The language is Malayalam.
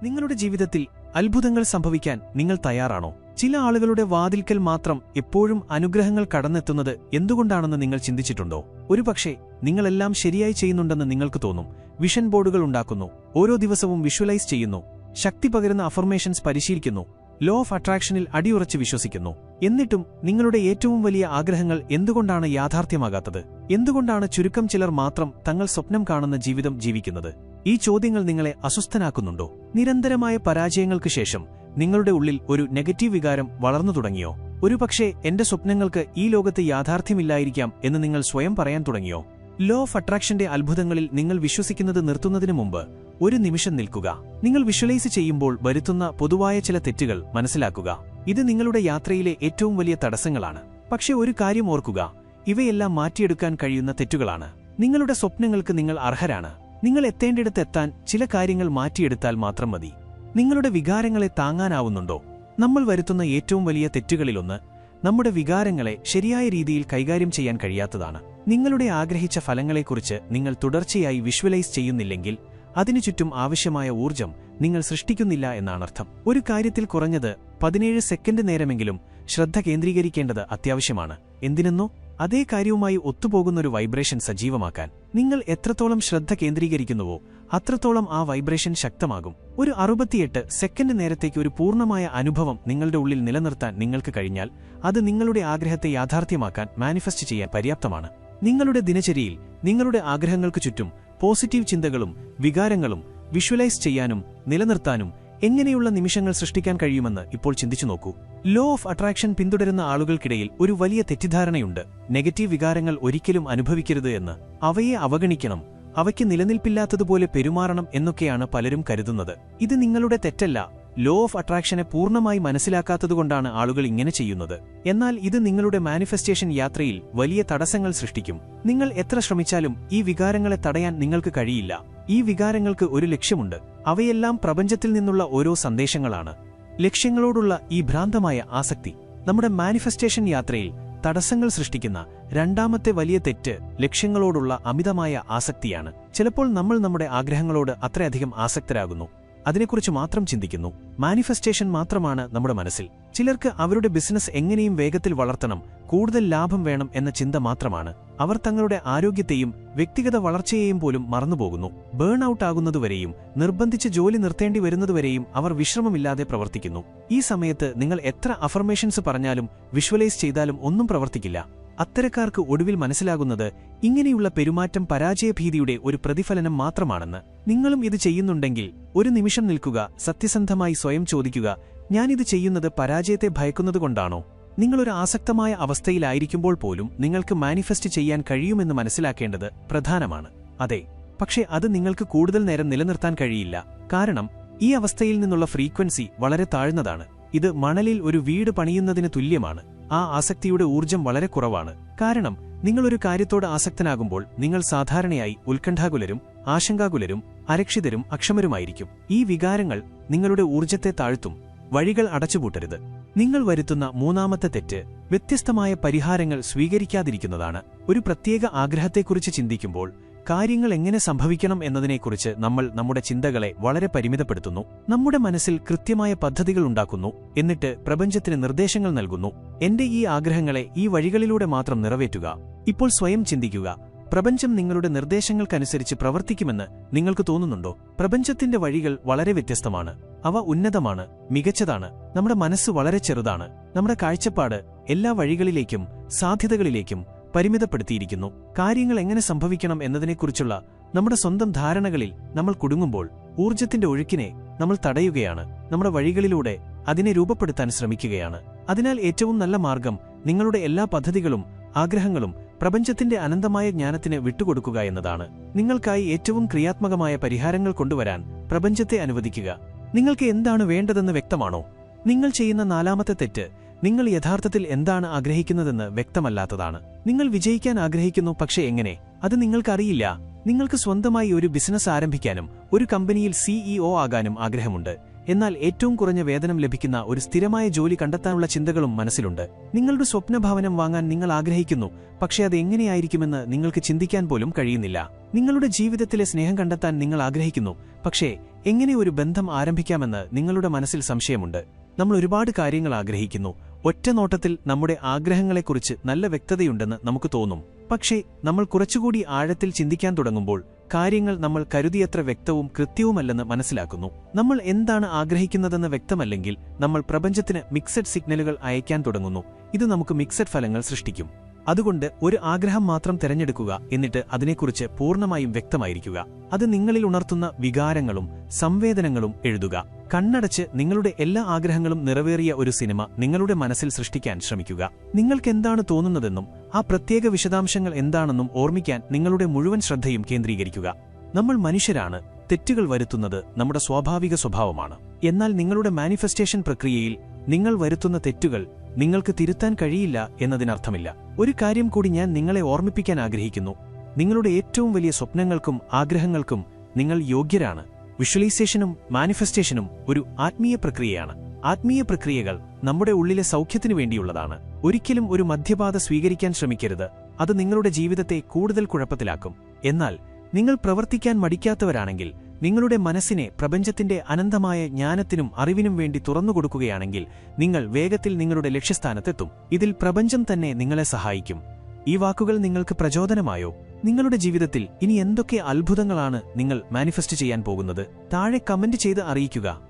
നിങ്ങളുടെ ജീവിതത്തിൽ അത്ഭുതങ്ങൾ സംഭവിക്കാൻ നിങ്ങൾ തയ്യാറാണോ? ചില ആളുകളുടെ വാതിൽക്കൽ മാത്രം എപ്പോഴും അനുഗ്രഹങ്ങൾ കടന്നെത്തുന്നത് എന്തുകൊണ്ടാണെന്ന് നിങ്ങൾ ചിന്തിച്ചിട്ടുണ്ടോ? ഒരുപക്ഷേ നിങ്ങളെല്ലാം ശരിയായി ചെയ്യുന്നുണ്ടെന്ന് നിങ്ങൾക്ക് തോന്നും. വിഷൻ ബോർഡുകൾ ഉണ്ടാക്കുന്നു, ഓരോ ദിവസവും വിഷ്വലൈസ് ചെയ്യുന്നു, ശക്തി പകരുന്ന അഫർമേഷൻസ് പരിശീലിക്കുന്നു, ലോ ഓഫ് അട്രാക്ഷനിൽ അടിയുറച്ച് വിശ്വസിക്കുന്നു. എന്നിട്ടും നിങ്ങളുടെ ഏറ്റവും വലിയ ആഗ്രഹങ്ങൾ എന്തുകൊണ്ടാണ് യാഥാർത്ഥ്യമാകാത്തത്? എന്തുകൊണ്ടാണ് ചുരുക്കം ചിലർ മാത്രം തങ്ങൾ സ്വപ്നം കാണുന്ന ജീവിതം ജീവിക്കുന്നത്? ഈ ചോദ്യങ്ങൾ നിങ്ങളെ അസ്വസ്ഥനാക്കുന്നുണ്ടോ? നിരന്തരമായ പരാജയങ്ങൾക്ക് ശേഷം നിങ്ങളുടെ ഉള്ളിൽ ഒരു നെഗറ്റീവ് വികാരം വളർന്നു തുടങ്ങിയോ? ഒരുപക്ഷേ എന്റെ സ്വപ്നങ്ങൾക്ക് ഈ ലോകത്ത് യാഥാർത്ഥ്യമില്ലായിരിക്കാം എന്ന് നിങ്ങൾ സ്വയം പറയാൻ തുടങ്ങിയോ? ലോ ഓഫ് അട്രാക്ഷന്റെ അത്ഭുതങ്ങളിൽ നിങ്ങൾ വിശ്വസിക്കുന്നത് നിർത്തുന്നതിനു മുമ്പ് ഒരു നിമിഷം നിൽക്കുക. നിങ്ങൾ വിഷ്വലൈസ് ചെയ്യുമ്പോൾ വരുത്തുന്ന പൊതുവായ ചില തെറ്റുകൾ മനസ്സിലാക്കുക. ഇത് നിങ്ങളുടെ യാത്രയിലെ ഏറ്റവും വലിയ തടസ്സങ്ങളാണ്. പക്ഷേ ഒരു കാര്യം ഓർക്കുക, ഇവയെല്ലാം മാറ്റിയെടുക്കാൻ കഴിയുന്ന തെറ്റുകളാണ്. നിങ്ങളുടെ സ്വപ്നങ്ങൾക്ക് നിങ്ങൾ അർഹരാണ്. നിങ്ങൾ എത്തേണ്ടിടത്ത് എത്താൻ ചില കാര്യങ്ങൾ മാറ്റിയെടുത്താൽ മാത്രം മതി. നിങ്ങളുടെ വികാരങ്ങളെ താങ്ങാനാവുന്നുണ്ടോ? നമ്മൾ വരുത്തുന്ന ഏറ്റവും വലിയ തെറ്റുകളിലൊന്ന് നമ്മുടെ വികാരങ്ങളെ ശരിയായ രീതിയിൽ കൈകാര്യം ചെയ്യാൻ കഴിയാത്തതാണ്. നിങ്ങളുടെ ആഗ്രഹിച്ച ഫലങ്ങളെക്കുറിച്ച് നിങ്ങൾ തുടർച്ചയായി വിഷ്വലൈസ് ചെയ്യുന്നില്ലെങ്കിൽ അതിനു ചുറ്റും ആവശ്യമായ ഊർജ്ജം നിങ്ങൾ സൃഷ്ടിക്കുന്നില്ല എന്നാണർത്ഥം. ഒരു കാര്യത്തിൽ കുറഞ്ഞത് 17 സെക്കൻഡ് നേരമെങ്കിലും ശ്രദ്ധ കേന്ദ്രീകരിക്കേണ്ടത് അത്യാവശ്യമാണ്. എന്തിനെന്നോ അതേ കാര്യവുമായി ഒത്തുപോകുന്നൊരു വൈബ്രേഷൻ സജീവമാക്കാൻ. നിങ്ങൾ എത്രത്തോളം ശ്രദ്ധ കേന്ദ്രീകരിക്കുന്നുവോ അത്രത്തോളം ആ വൈബ്രേഷൻ ശക്തമാകും. ഒരു 68 സെക്കൻഡ് നേരത്തേക്ക് ഒരു പൂർണ്ണമായ അനുഭവം നിങ്ങളുടെ ഉള്ളിൽ നിലനിർത്താൻ നിങ്ങൾക്ക് കഴിഞ്ഞാൽ അത് നിങ്ങളുടെ ആഗ്രഹത്തെ യാഥാർത്ഥ്യമാക്കാൻ മാനിഫെസ്റ്റ് ചെയ്യാൻ പര്യാപ്തമാണ്. നിങ്ങളുടെ ദിനചര്യയിൽ നിങ്ങളുടെ ആഗ്രഹങ്ങൾക്ക് ചുറ്റും പോസിറ്റീവ് ചിന്തകളും വികാരങ്ങളും വിഷ്വലൈസ് ചെയ്യാനും നിലനിർത്താനും എങ്ങനെയുള്ള നിമിഷങ്ങൾ സൃഷ്ടിക്കാൻ കഴിയുമെന്ന് ഇപ്പോൾ ചിന്തിച്ചു നോക്കൂ. ലോ ഓഫ് അട്രാക്ഷൻ പിന്തുടരുന്ന ആളുകൾക്കിടയിൽ ഒരു വലിയ തെറ്റിദ്ധാരണയുണ്ട്. നെഗറ്റീവ് വികാരങ്ങൾ ഒരിക്കലും അനുഭവിക്കരുത് എന്ന്. അവയെ അവഗണിക്കണം, അവയ്ക്ക് നിലനിൽപ്പില്ലാത്തതുപോലെ പെരുമാറണം എന്നൊക്കെയാണ് പലരും കരുതുന്നത്. ഇത് നിങ്ങളുടെ തെറ്റല്ല. ലോ ഓഫ് അട്രാക്ഷനെ പൂർണ്ണമായി മനസ്സിലാക്കാത്തതുകൊണ്ടാണ് ആളുകൾ ഇങ്ങനെ ചെയ്യുന്നത്. എന്നാൽ ഇത് നിങ്ങളുടെ മാനിഫെസ്റ്റേഷൻ യാത്രയിൽ വലിയ തടസ്സങ്ങൾ സൃഷ്ടിക്കും. നിങ്ങൾ എത്ര ശ്രമിച്ചാലും ഈ വികാരങ്ങളെ തടയാൻ നിങ്ങൾക്ക് കഴിയില്ല. ഈ വികാരങ്ങൾക്ക് ഒരു ലക്ഷ്യമുണ്ട്. അവയെല്ലാം പ്രപഞ്ചത്തിൽ നിന്നുള്ള ഓരോ സന്ദേശങ്ങളാണ്. ലക്ഷ്യങ്ങളോടുള്ള ഈ ഭ്രാന്തമായ ആസക്തി നമ്മുടെ മാനിഫെസ്റ്റേഷൻ യാത്രയിൽ തടസ്സങ്ങൾ സൃഷ്ടിക്കുന്ന രണ്ടാമത്തെ വലിയ തെറ്റ് ലക്ഷ്യങ്ങളോടുള്ള അമിതമായ ആസക്തിയാണ്. ചിലപ്പോൾ നമ്മൾ നമ്മുടെ ആഗ്രഹങ്ങളോട് അത്രയധികം ആസക്തരാകുന്നു, അതിനെക്കുറിച്ച് മാത്രം ചിന്തിക്കുന്നു. മാനിഫെസ്റ്റേഷൻ മാത്രമാണ് നമ്മുടെ മനസ്സിൽ. ചിലർക്ക് അവരുടെ ബിസിനസ് എങ്ങനെയും വേഗത്തിൽ വളർത്തണം, കൂടുതൽ ലാഭം വേണം എന്ന ചിന്ത മാത്രമാണ്. അവർ തങ്ങളുടെ ആരോഗ്യത്തെയും വ്യക്തിഗത വളർച്ചയെയും പോലും മറന്നുപോകുന്നു. ബേൺ ഔട്ട് ആകുന്നതുവരെയും നിർബന്ധിച്ച് ജോലി നിർത്തേണ്ടി വരുന്നതുവരെയും അവർ വിശ്രമമില്ലാതെ പ്രവർത്തിക്കുന്നു. ഈ സമയത്ത് നിങ്ങൾ എത്ര അഫർമേഷൻസ് പറഞ്ഞാലും വിഷ്വലൈസ് ചെയ്താലും ഒന്നും പ്രവർത്തിക്കില്ല. അത്തരക്കാർക്ക് ഒടുവിൽ മനസ്സിലാകുന്നത് ഇങ്ങനെയുള്ള പെരുമാറ്റം പരാജയഭീതിയുടെ ഒരു പ്രതിഫലനം മാത്രമാണെന്ന്. നിങ്ങളും ഇത് ചെയ്യുന്നുണ്ടെങ്കിൽ ഒരു നിമിഷം നിൽക്കുക. സത്യസന്ധമായി സ്വയം ചോദിക്കുക, ഞാനിത് ചെയ്യുന്നത് പരാജയത്തെ ഭയക്കുന്നതുകൊണ്ടാണോ? നിങ്ങളൊരു ആസക്തമായ അവസ്ഥയിലായിരിക്കുമ്പോൾ പോലും നിങ്ങൾക്ക് മാനിഫെസ്റ്റ് ചെയ്യാൻ കഴിയുമെന്ന് മനസ്സിലാക്കേണ്ടത് പ്രധാനമാണ്. അതെ, പക്ഷേ അത് നിങ്ങൾക്ക് കൂടുതൽ നേരം നിലനിർത്താൻ കഴിയില്ല. കാരണം ഈ അവസ്ഥയിൽ നിന്നുള്ള ഫ്രീക്വൻസി വളരെ താഴ്ന്നതാണ്. ഇത് മണലിൽ ഒരു വീട് പണിയുന്നതിന് തുല്യമാണ്. ആ ആസക്തിയുടെ ഊർജ്ജം വളരെ കുറവാണ്. കാരണം നിങ്ങളൊരു കാര്യത്തോട് ആസക്തനാകുമ്പോൾ നിങ്ങൾ സാധാരണയായി ഉത്കണ്ഠാകുലരും ആശങ്കാകുലരും അരക്ഷിതരും അക്ഷമരുമായിരിക്കും. ഈ വികാരങ്ങൾ നിങ്ങളുടെ ഊർജ്ജത്തെ താഴ്ത്തും. വഴികൾ അടച്ചുപൂട്ടരുത്. നിങ്ങൾ വരുത്തുന്ന മൂന്നാമത്തെ തെറ്റ് വ്യത്യസ്തമായ പരിഹാരങ്ങൾ സ്വീകരിക്കാതിരിക്കുന്നതാണ്. ഒരു പ്രത്യേക ആഗ്രഹത്തെക്കുറിച്ച് ചിന്തിക്കുമ്പോൾ കാര്യങ്ങൾ എങ്ങനെ സംഭവിക്കണം എന്നതിനെക്കുറിച്ച് നമ്മൾ നമ്മുടെ ചിന്തകളെ വളരെ പരിമിതപ്പെടുത്തുന്നു. നമ്മുടെ മനസ്സിൽ കൃത്യമായ പദ്ധതികൾ ഉണ്ടാക്കുന്നു, എന്നിട്ട് പ്രപഞ്ചത്തിന് നിർദ്ദേശങ്ങൾ നൽകുന്നു. എന്റെ ഈ ആഗ്രഹങ്ങളെ ഈ വഴികളിലൂടെ മാത്രം നിറവേറ്റുക. ഇപ്പോൾ സ്വയം ചിന്തിക്കുക, പ്രപഞ്ചം നിങ്ങളുടെ നിർദ്ദേശങ്ങൾക്കനുസരിച്ച് പ്രവർത്തിക്കുമെന്ന് നിങ്ങൾക്ക് തോന്നുന്നുണ്ടോ? പ്രപഞ്ചത്തിന്റെ വഴികൾ വളരെ വ്യത്യസ്തമാണ്. അവ ഉന്നതമാണ്, മികച്ചതാണ്. നമ്മുടെ മനസ്സ് വളരെ ചെറുതാണ്. നമ്മുടെ കാഴ്ചപ്പാട് എല്ലാ വഴികളിലേക്കും സാധ്യതകളിലേക്കും പരിമിതപ്പെടുത്തിയിരിക്കുന്നു. കാര്യങ്ങൾ എങ്ങനെ സംഭവിക്കണം എന്നതിനെക്കുറിച്ചുള്ള നമ്മുടെ സ്വന്തം ധാരണകളിൽ നമ്മൾ കുടുങ്ങുമ്പോൾ ഊർജ്ജത്തിന്റെ ഒഴുക്കിനെ നമ്മൾ തടയുകയാണ്. നമ്മുടെ വഴികളിലൂടെ അതിനെ രൂപപ്പെടുത്താൻ ശ്രമിക്കുകയാണ്. അതിനാൽ ഏറ്റവും നല്ല മാർഗം നിങ്ങളുടെ എല്ലാ പദ്ധതികളും ആഗ്രഹങ്ങളും പ്രപഞ്ചത്തിന്റെ അനന്തമായ ജ്ഞാനത്തിന് വിട്ടുകൊടുക്കുക എന്നതാണ്. നിങ്ങൾക്കായി ഏറ്റവും ക്രിയാത്മകമായ പരിഹാരങ്ങൾ കൊണ്ടുവരാൻ പ്രപഞ്ചത്തെ അനുവദിക്കുക. നിങ്ങൾക്ക് എന്താണ് വേണ്ടതെന്ന് വ്യക്തമാണോ? നിങ്ങൾ ചെയ്യുന്ന നാലാമത്തെ തെറ്റ് നിങ്ങൾ യഥാർത്ഥത്തിൽ എന്താണ് ആഗ്രഹിക്കുന്നതെന്ന് വ്യക്തമല്ലാത്തതാണ്. നിങ്ങൾ വിജയിക്കാൻ ആഗ്രഹിക്കുന്നു, പക്ഷേ എങ്ങനെ? അത് നിങ്ങൾക്കറിയില്ല. നിങ്ങൾക്ക് സ്വന്തമായി ഒരു ബിസിനസ് ആരംഭിക്കാനും ഒരു കമ്പനിയിൽ CEO ആകാനും ആഗ്രഹമുണ്ട്. എന്നാൽ ഏറ്റവും കുറഞ്ഞ വേതനം ലഭിക്കുന്ന ഒരു സ്ഥിരമായ ജോലി കണ്ടെത്താനുള്ള ചിന്തകളും മനസ്സിലുണ്ട്. നിങ്ങളുടെ സ്വപ്നഭവനം വാങ്ങാൻ നിങ്ങൾ ആഗ്രഹിക്കുന്നു, പക്ഷേ അത് എങ്ങനെയായിരിക്കുമെന്ന് നിങ്ങൾക്ക് ചിന്തിക്കാൻ പോലും കഴിയുന്നില്ല. നിങ്ങളുടെ ജീവിതത്തിലെ സ്നേഹം കണ്ടെത്താൻ നിങ്ങൾ ആഗ്രഹിക്കുന്നു, പക്ഷേ എങ്ങനെ ഒരു ബന്ധം ആരംഭിക്കാമെന്ന് നിങ്ങളുടെ മനസ്സിൽ സംശയമുണ്ട്. നമ്മൾ ഒരുപാട് കാര്യങ്ങൾ ആഗ്രഹിക്കുന്നു. ഒറ്റ നോട്ടത്തിൽ നമ്മുടെ ആഗ്രഹങ്ങളെക്കുറിച്ച് നല്ല വ്യക്തതയുണ്ടെന്ന് നമുക്ക് തോന്നും. പക്ഷേ നമ്മൾ കുറച്ചുകൂടി ആഴത്തിൽ ചിന്തിക്കാൻ തുടങ്ങുമ്പോൾ കാര്യങ്ങൾ നമ്മൾ കരുതിയത്ര വ്യക്തവും കൃത്യവുമല്ലെന്ന് മനസ്സിലാക്കുന്നു. നമ്മൾ എന്താണ് ആഗ്രഹിക്കുന്നതെന്ന് വ്യക്തമല്ലെങ്കിൽ നമ്മൾ പ്രപഞ്ചത്തിന് മിക്സഡ് സിഗ്നലുകൾ അയക്കാൻ തുടങ്ങുന്നു. ഇത് നമുക്ക് മിക്സഡ് ഫലങ്ങൾ സൃഷ്ടിക്കും. അതുകൊണ്ട് ഒരു ആഗ്രഹം മാത്രം തിരഞ്ഞെടുക്കുക, എന്നിട്ട് അതിനെക്കുറിച്ച് പൂർണ്ണമായും വ്യക്തമായിരിക്കുക. അത് നിങ്ങളിൽ ഉണർത്തുന്ന വികാരങ്ങളും സംവേദനങ്ങളും എഴുതുക. കണ്ണടച്ച് നിങ്ങളുടെ എല്ലാ ആഗ്രഹങ്ങളും നിറവേറിയ ഒരു സിനിമ നിങ്ങളുടെ മനസ്സിൽ സൃഷ്ടിക്കാൻ ശ്രമിക്കുക. നിങ്ങൾക്കെന്താണ് തോന്നുന്നതെന്നും ആ പ്രത്യേക വിശദാംശങ്ങൾ എന്താണെന്നും ഓർമ്മിക്കാൻ നിങ്ങളുടെ മുഴുവൻ ശ്രദ്ധയും കേന്ദ്രീകരിക്കുക. നമ്മൾ മനുഷ്യരാണ്. തെറ്റുകൾ വരുത്തുന്നത് നമ്മുടെ സ്വാഭാവിക സ്വഭാവമാണ്. എന്നാൽ നിങ്ങളുടെ മാനിഫെസ്റ്റേഷൻ പ്രക്രിയയിൽ നിങ്ങൾ വരുത്തുന്ന തെറ്റുകൾ നിങ്ങൾക്ക് തിരുത്താൻ കഴിയില്ല എന്നതിനർത്ഥമില്ല. ഒരു കാര്യം കൂടി ഞാൻ നിങ്ങളെ ഓർമ്മിപ്പിക്കാൻ ആഗ്രഹിക്കുന്നു. നിങ്ങളുടെ ഏറ്റവും വലിയ സ്വപ്നങ്ങൾക്കും ആഗ്രഹങ്ങൾക്കും നിങ്ങൾ യോഗ്യരാണ്. വിഷ്വലൈസേഷനും മാനിഫെസ്റ്റേഷനും ഒരു ആത്മീയ പ്രക്രിയയാണ്. ആത്മീയ പ്രക്രിയകൾ നമ്മുടെ ഉള്ളിലെ സൗഖ്യത്തിനു വേണ്ടിയുള്ളതാണ്. ഒരിക്കലും ഒരു മധ്യപാത സ്വീകരിക്കാൻ ശ്രമിക്കരുത്. അത് നിങ്ങളുടെ ജീവിതത്തെ കൂടുതൽ കുഴപ്പത്തിലാക്കും. എന്നാൽ നിങ്ങൾ പ്രവർത്തിക്കാൻ മടിക്കാത്തവരാണെങ്കിൽ, നിങ്ങളുടെ മനസ്സിനെ പ്രപഞ്ചത്തിന്റെ അനന്തമായ ജ്ഞാനത്തിനും അറിവിനും വേണ്ടി തുറന്നുകൊടുക്കുകയാണെങ്കിൽ നിങ്ങൾ വേഗത്തിൽ നിങ്ങളുടെ ലക്ഷ്യസ്ഥാനത്തെത്തും. ഇതിൽ പ്രപഞ്ചം തന്നെ നിങ്ങളെ സഹായിക്കും. ഈ വാക്കുകൾ നിങ്ങൾക്ക് പ്രചോദനമായോ? നിങ്ങളുടെ ജീവിതത്തിൽ ഇനി എന്തൊക്കെ അത്ഭുതങ്ങളാണ് നിങ്ങൾ മാനിഫെസ്റ്റ് ചെയ്യാൻ പോകുന്നത്? താഴെ കമന്റ് ചെയ്ത് അറിയിക്കുക.